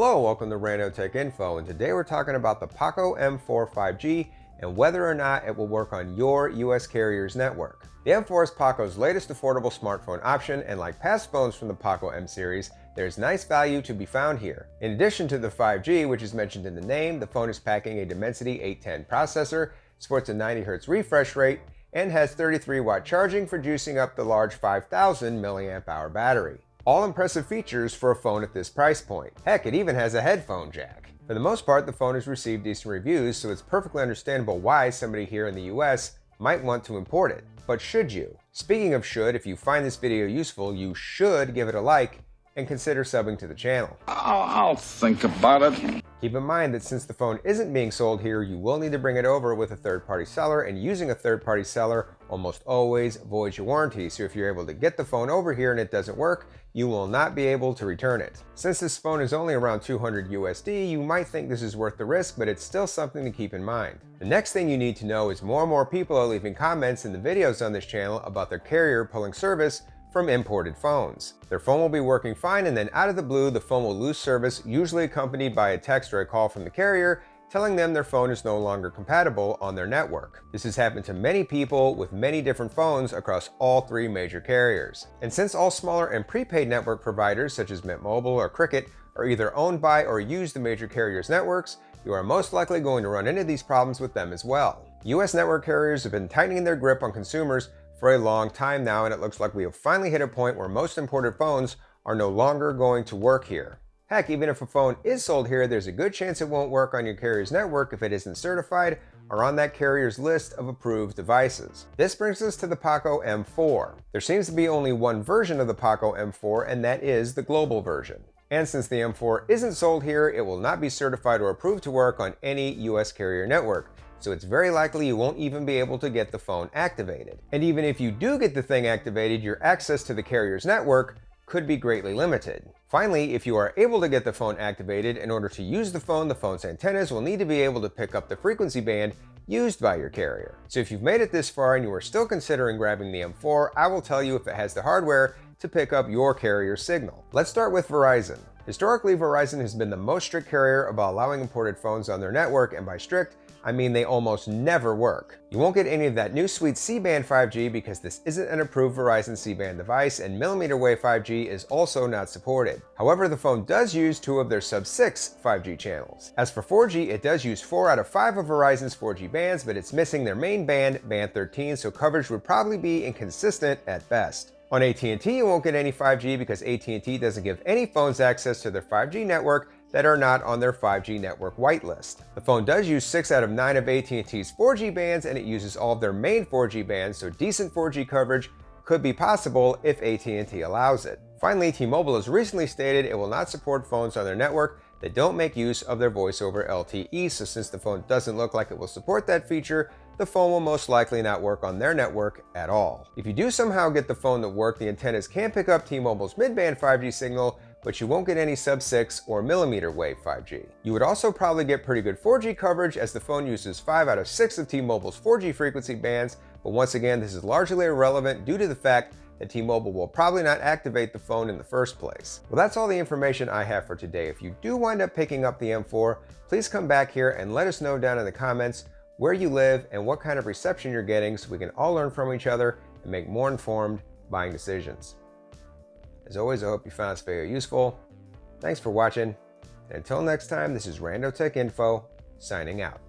Hello, welcome to Rando Tech Info, and today we're talking about the POCO M4 5G and whether or not it will work on your US carrier's network. The M4 is POCO's latest affordable smartphone option, and like past phones from the POCO M series, there's nice value to be found here. In addition to the 5G, which is mentioned in the name, the phone is packing a Dimensity 810 processor, sports a 90Hz refresh rate, and has 33-watt charging for juicing up the large 5,000 mAh battery. All impressive features for a phone at this price point. Heck, it even has a headphone jack. For the most part, the phone has received decent reviews, so it's perfectly understandable why somebody here in the US might want to import it. But should you? Speaking of should, if you find this video useful, you should give it a like and consider subbing to the channel. I'll think about it. Keep in mind that since the phone isn't being sold here, you will need to bring it over with a third-party seller, and using a third-party seller almost always voids your warranty. So if you're able to get the phone over here and it doesn't work, you will not be able to return it. Since this phone is only around $200 USD, you might think this is worth the risk, but it's still something to keep in mind. The next thing you need to know is more and more people are leaving comments in the videos on this channel about their carrier pulling service from imported phones. Their phone will be working fine, and then out of the blue, the phone will lose service, usually accompanied by a text or a call from the carrier telling them their phone is no longer compatible on their network. This has happened to many people with many different phones across all three major carriers. And since all smaller and prepaid network providers such as Mint Mobile or Cricket are either owned by or use the major carriers' networks, you are most likely going to run into these problems with them as well. US network carriers have been tightening their grip on consumers for a long time now, and it looks like we have finally hit a point where most imported phones are no longer going to work here. Heck, even if a phone is sold here, there's a good chance it won't work on your carrier's network if it isn't certified or on that carrier's list of approved devices. This brings us to the POCO M4. There seems to be only one version of the POCO M4, and that is the global version. And since the M4 isn't sold here, it will not be certified or approved to work on any US carrier network. So it's very likely you won't even be able to get the phone activated. And even if you do get the thing activated, your access to the carrier's network could be greatly limited. Finally, if you are able to get the phone activated, in order to use the phone's antennas will need to be able to pick up the frequency band used by your carrier. So if you've made it this far and you are still considering grabbing the M4, I will tell you if it has the hardware to pick up your carrier's signal. Let's start with Verizon. Historically, Verizon has been the most strict carrier about allowing imported phones on their network, and by strict, I mean they almost never work. You won't get any of that new sweet C-band 5G because this isn't an approved Verizon C-band device, and millimeter wave 5G is also not supported. However, the phone does use 2 of their sub-6 5G channels. As for 4G, it does use 4 out of 5 of Verizon's 4G bands, but it's missing their main band, band 13, so coverage would probably be inconsistent at best. On AT&T, you won't get any 5G because AT&T doesn't give any phones access to their 5G network that are not on their 5G network whitelist. The phone does use 6 out of 9 of AT&T's 4G bands, and it uses all of their main 4G bands, so decent 4G coverage could be possible if AT&T allows it. Finally, T-Mobile has recently stated it will not support phones on their network that don't make use of their voice over LTE, so since the phone doesn't look like it will support that feature, the phone will most likely not work on their network at all. If you do somehow get the phone to work, the antennas can pick up T-Mobile's mid-band 5G signal, but you won't get any sub-6 or millimeter wave 5G. You would also probably get pretty good 4G coverage, as the phone uses 5 out of 6 of T-Mobile's 4G frequency bands, but once again, this is largely irrelevant due to the fact that T-Mobile will probably not activate the phone in the first place. Well, that's all the information I have for today. If you do wind up picking up the M4, please come back here and let us know down in the comments where you live and what kind of reception you're getting, so we can all learn from each other and make more informed buying decisions. As always, I hope you found this video useful. Thanks for watching, and until next time, this is Rando Tech Info, signing out.